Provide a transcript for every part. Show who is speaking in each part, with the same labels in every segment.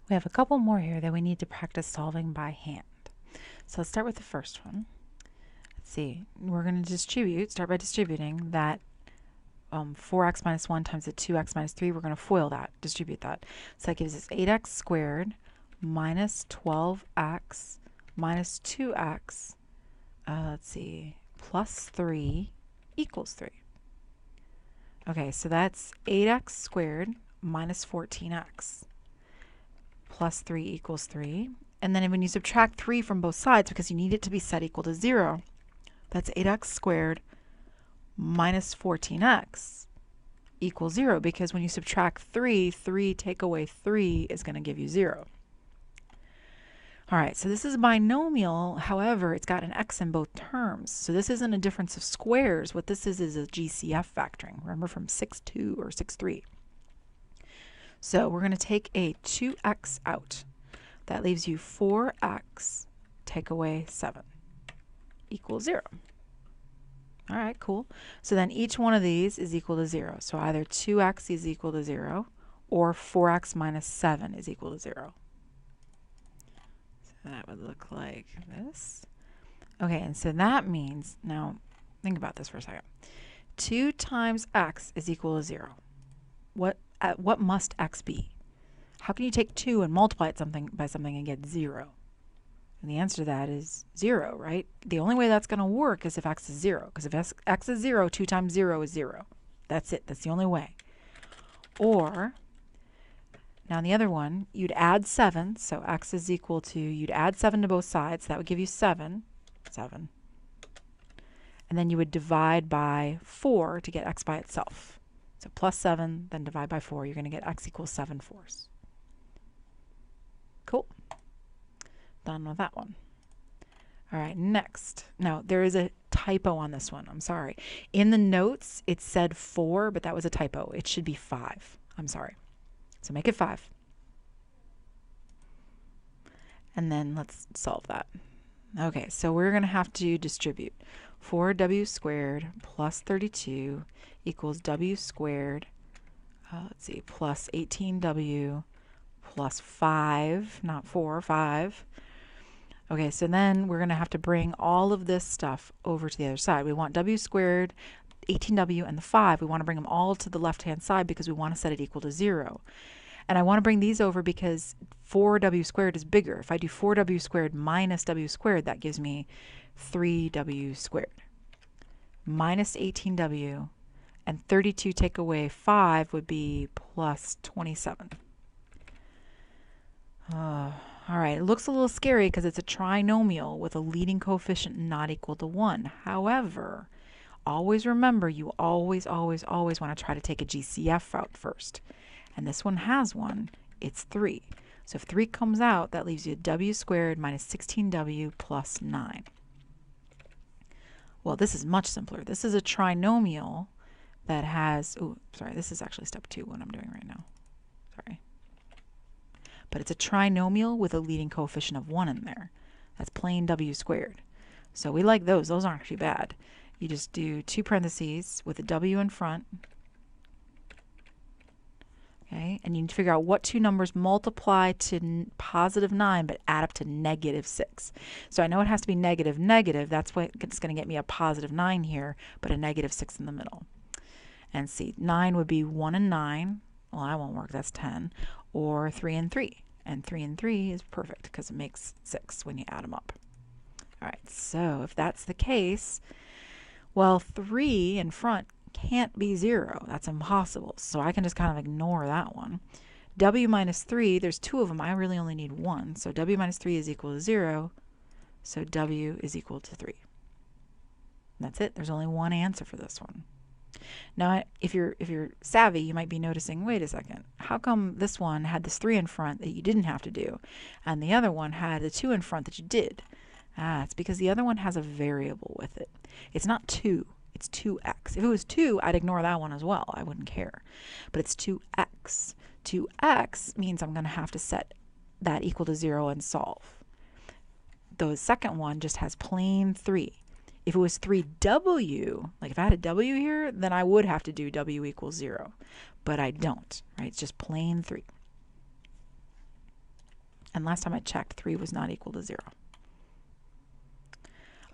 Speaker 1: We have a couple more here that we need to practice solving by hand. So let's start with the first one. Let's see, we're going to start by distributing that 4x minus 1 times the 2x minus 3. We're going to FOIL that, distribute that. So that gives us 8x squared minus 12x minus 2x, let's see, plus 3 equals 3. Okay, so that's 8x squared minus 14x plus 3 equals 3. And then when you subtract 3 from both sides, because you need it to be set equal to 0, that's 8x squared minus 14x equals 0, because when you subtract 3, 3 take away 3 is going to give you 0. All right, so this is a binomial. However, it's got an x in both terms. So this isn't a difference of squares. What this is a GCF factoring. Remember from 6.2 or 6.3. So we're going to take a 2x out. That leaves you 4x take away 7 equals 0. All right, cool. So then each one of these is equal to 0. So either 2x is equal to 0 or 4x minus 7 is equal to 0. So that would look like this. Okay, and so that means, now think about this for a second. 2 times x is equal to 0. What must x be? How can you take 2 and multiply it by something and get 0? And the answer to that is 0, right? The only way that's going to work is if x is 0. Because if x is 0, 2 times 0 is 0. That's it. That's the only way. Or, now in the other one, you'd add 7. So x is equal to, you'd add 7 to both sides. That would give you 7. And then you would divide by 4 to get x by itself. So plus 7, then divide by 4. You're going to get x equals 7/4. Cool. Done with that one. All right, next. Now, there is a typo on this one. I'm sorry. In the notes, it said 4, but that was a typo. It should be 5. I'm sorry. So make it 5. And then let's solve that. Okay, so we're going to have to distribute 4w squared plus 32 equals w squared, let's see, plus 18w plus 5, not 4, 5. Okay, so then we're going to have to bring all of this stuff over to the other side. We want w squared, 18w, and the 5. We want to bring them all to the left-hand side because we want to set it equal to 0. And I want to bring these over because 4w squared is bigger. If I do 4w squared minus w squared, that gives me 3w squared. Minus 18w, and 32 take away 5 would be plus 27. All right, it looks a little scary because it's a trinomial with a leading coefficient not equal to 1. However, always remember you always want to try to take a GCF route first. And this one has one. It's 3. So if 3 comes out, that leaves you w squared minus 16w plus 9. Well, this is much simpler. This is a trinomial that has, oh, sorry, this is actually step 2, what I'm doing right now. Sorry. But it's a trinomial with a leading coefficient of 1 in there. That's plain w squared. So we like those. Those aren't actually bad. You just do 2 parentheses with a w in front. Okay, and you need to figure out what 2 numbers multiply to positive 9 but add up to negative 6. So I know it has to be negative, negative. That's what's going to get me a positive 9 here, but a negative 6 in the middle. And see, 9 would be 1 and 9. Well, that won't work. That's 10. Or 3 and 3. And 3 and 3 is perfect because it makes 6 when you add them up. All right, so if that's the case, well, 3 in front can't be 0. That's impossible. So I can just kind of ignore that one. W minus 3, there's 2 of them. I really only need 1. So w minus 3 is equal to 0. So w is equal to 3. That's it. There's only one answer for this one. Now, if you're savvy, you might be noticing, wait a second, how come this one had this 3 in front that you didn't have to do, and the other one had the 2 in front that you did? It's because the other one has a variable with it. It's not 2. It's 2x. If it was 2, I'd ignore that one as well. I wouldn't care. But it's 2x. 2x means I'm going to have to set that equal to 0 and solve. The second one just has plain 3. If it was 3w, like if I had a w here, then I would have to do w equals 0. But I don't, right? It's just plain 3. And last time I checked, 3 was not equal to 0.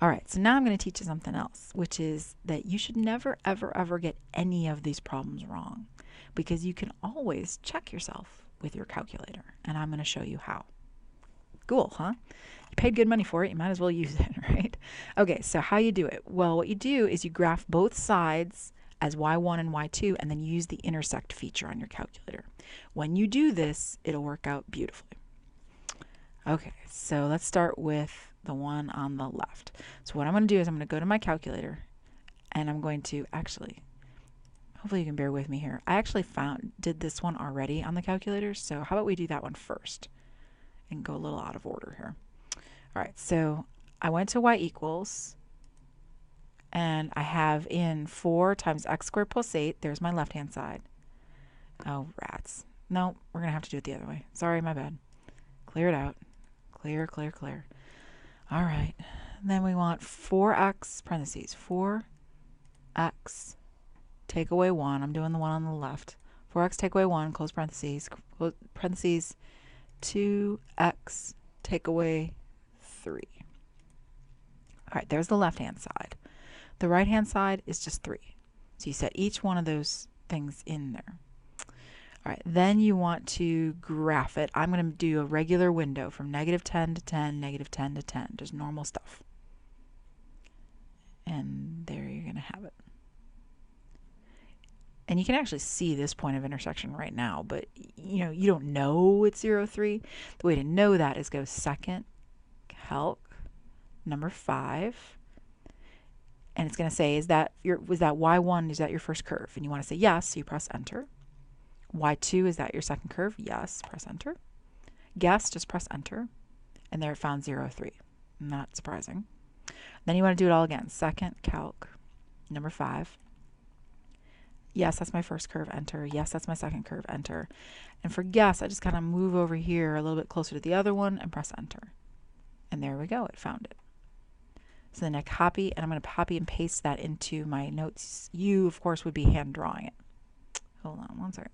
Speaker 1: All right, so now I'm going to teach you something else, which is that you should never, ever, ever get any of these problems wrong, because you can always check yourself with your calculator, and I'm going to show you how. Cool, huh? You paid good money for it, you might as well use it, right? Okay, so how you do it? Well, what you do is you graph both sides as y1 and y2, and then use the intersect feature on your calculator. When you do this, it'll work out beautifully. Okay, so let's start with the one on the left. So what I'm going to do is I'm going to go to my calculator, and I'm going to actually, hopefully you can bear with me here. I actually did this one already on the calculator, so how about we do that one first and go a little out of order here. All right, so I went to y equals, and I have in 4 times x squared plus 8. There's my left-hand side. Oh, rats. No, we're going to have to do it the other way. Sorry, my bad. Clear it out. Clear, clear, clear. All right. Then we want 4x, parentheses, 4x, take away 1. I'm doing the one on the left. 4x, take away 1, close parentheses, 2x, take away 3. All right, there's the left-hand side. The right-hand side is just 3. So you set each one of those things in there. All right, then you want to graph it. I'm going to do a regular window from -10 to 10, -10 to 10, just normal stuff. And there you're going to have it. And you can actually see this point of intersection right now, but you don't know it's 0, 3. The way to know that is go second, calc, number 5, and it's going to say, was that y1, is that your first curve? And you want to say yes, so you press enter. y2, is that your second curve? Yes, press enter. Guess, just press enter. And there it found 0, 3. Not surprising. Then you want to do it all again. Second, calc, number 5. Yes, that's my first curve, enter. Yes, that's my second curve, enter. And for guess, I just kind of move over here a little bit closer to the other one and press enter. And there we go, it found it. So then I copy, and I'm going to copy and paste that into my notes. You, of course, would be hand drawing it. Hold on one second.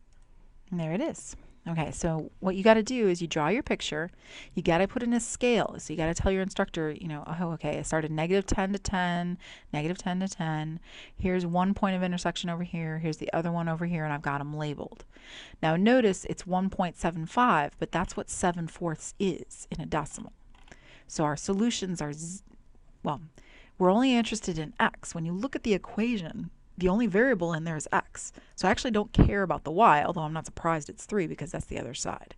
Speaker 1: And there it is. Okay, so what you got to do is you draw your picture. You got to put in a scale. So you got to tell your instructor, oh, okay, I started -10 to 10, -10 to 10. Here's one point of intersection over here. Here's the other one over here, and I've got them labeled. Now notice it's 1.75, but that's what 7/4 is in a decimal. So our solutions are, well, we're only interested in x. When you look at the equation, the only variable in there is x. So I actually don't care about the y, although I'm not surprised it's 3 because that's the other side.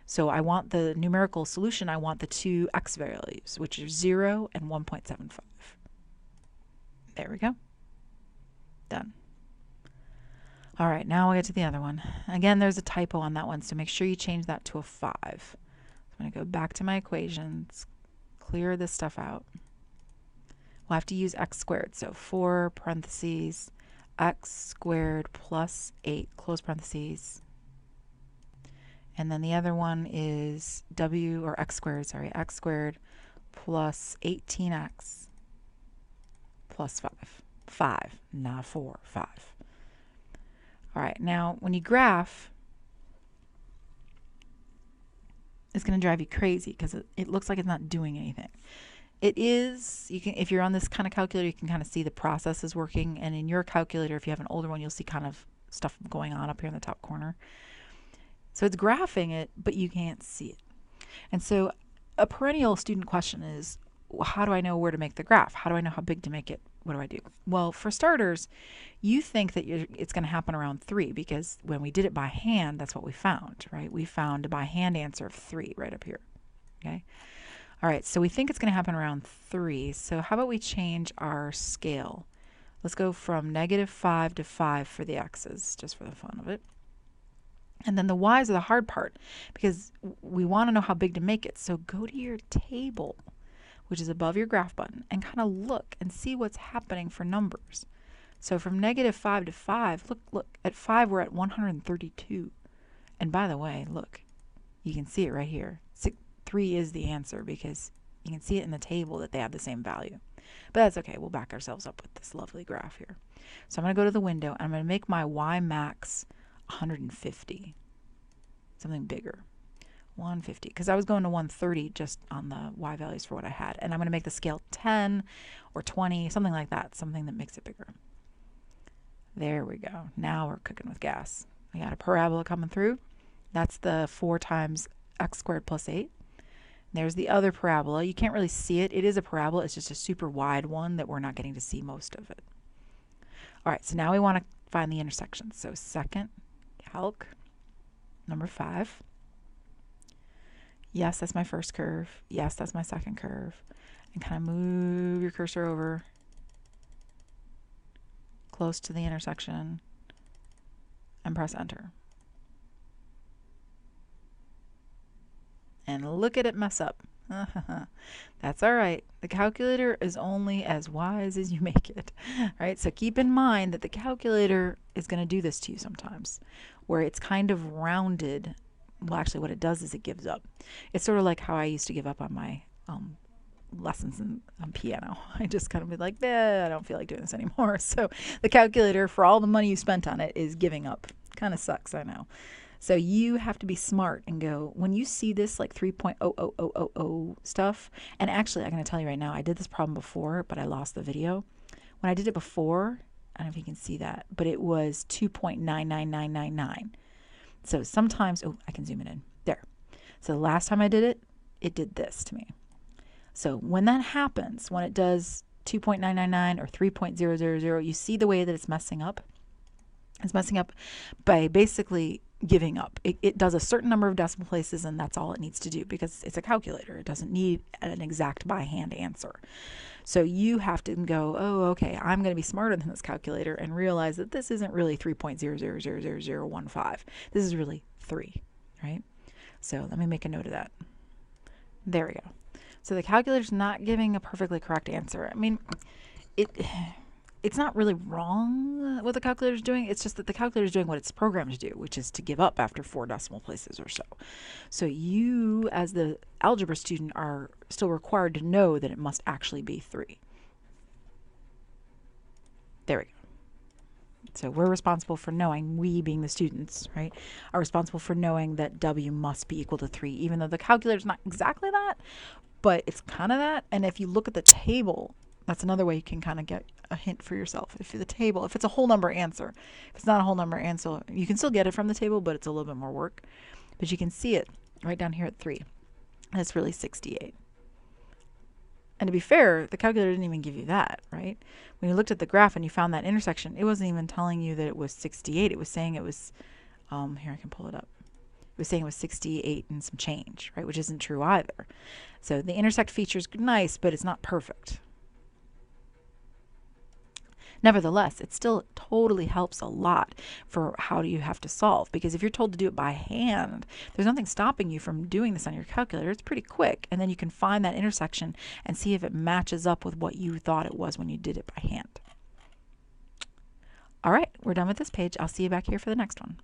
Speaker 1: So I want the numerical solution, I want the two x values, which are 0 and 1.75. There we go. Done. All right, now we'll get to the other one. Again, there's a typo on that one, so make sure you change that to a 5. I'm going to go back to my equations, clear this stuff out. We'll have to use x squared. So 4 parentheses x squared plus 8, close parentheses. And then the other one is x squared plus 18x plus 5. 5, not 4, 5. All right, now when you graph, it's going to drive you crazy because it looks like it's not doing anything. It is, if you're on this kind of calculator, you can kind of see the process is working. And in your calculator, if you have an older one, you'll see kind of stuff going on up here in the top corner. So it's graphing it, but you can't see it. And so a perennial student question is, how do I know where to make the graph? How do I know how big to make it? What do I do? Well, for starters, you think that it's going to happen around 3 because when we did it by hand, that's what we found, right? We found a by hand answer of 3 right up here, okay? All right, so we think it's going to happen around 3. So how about we change our scale? Let's go from -5 to 5 for the x's, just for the fun of it. And then the y's are the hard part because we want to know how big to make it. So go to your table, which is above your graph button, and kind of look and see what's happening for numbers. So from -5 to 5, look, at 5 we're at 132. And by the way, look, you can see it right here. 3 is the answer because you can see it in the table that they have the same value. But that's okay. We'll back ourselves up with this lovely graph here. So I'm going to go to the window and I'm going to make my y max 150, something bigger. 150, because I was going to 130 just on the y values for what I had. And I'm going to make the scale 10 or 20, something like that, something that makes it bigger. There we go. Now we're cooking with gas. I got a parabola coming through. That's the 4 times x squared plus 8. There's the other parabola. You can't really see it. It is a parabola. It's just a super wide one that we're not getting to see most of it. All right, so now we want to find the intersection. So second calc, number 5. Yes, that's my first curve. Yes, that's my second curve. And kind of move your cursor over close to the intersection and press enter. And look at it mess up. That's all right. The calculator is only as wise as you make it, right? So keep in mind that the calculator is going to do this to you sometimes, where it's kind of rounded. Well, actually what it does is it gives up. It's sort of like how I used to give up on my lessons on piano. I just kind of be like, I don't feel like doing this anymore. So the calculator, for all the money you spent on it, is giving up. Kind of sucks, I know. So you have to be smart and go, when you see this like 3.00000 stuff, and actually I'm going to tell you right now, I did this problem before, but I lost the video. When I did it before, I don't know if you can see that, but it was 2.99999. So sometimes, oh, I can zoom it in. There. So the last time I did it, it did this to me. So when that happens, when it does 2.999 or 3.000, you see the way that it's messing up? It's messing up by basically giving up. It does a certain number of decimal places, and that's all it needs to do because it's a calculator. It doesn't need an exact by hand answer. So you have to go, oh, okay, I'm going to be smarter than this calculator and realize that this isn't really 3.0000015. This is really 3, right? So let me make a note of that. There we go. So the calculator's not giving a perfectly correct answer. I mean, it's not really wrong what the calculator is doing. It's just that the calculator is doing what it's programmed to do, which is to give up after 4 decimal places or so. So you, as the algebra student, are still required to know that it must actually be 3. There we go. So we're responsible for knowing, we being the students, right, are responsible for knowing that W must be equal to 3, even though the calculator's not exactly that, but it's kind of that. And if you look at the table, that's another way you can kind of get a hint for yourself. If the table, if it's a whole number answer, if it's not a whole number answer, you can still get it from the table, but it's a little bit more work. But you can see it right down here at 3. And it's really 68. And to be fair, the calculator didn't even give you that, right? When you looked at the graph and you found that intersection, it wasn't even telling you that it was 68. It was saying it was, here I can pull it up. It was saying it was 68 and some change, right? Which isn't true either. So the intersect feature is nice, but it's not perfect. Nevertheless, it still totally helps a lot for how do you have to solve, because if you're told to do it by hand, there's nothing stopping you from doing this on your calculator. It's pretty quick, and then you can find that intersection and see if it matches up with what you thought it was when you did it by hand. All right, we're done with this page. I'll see you back here for the next one.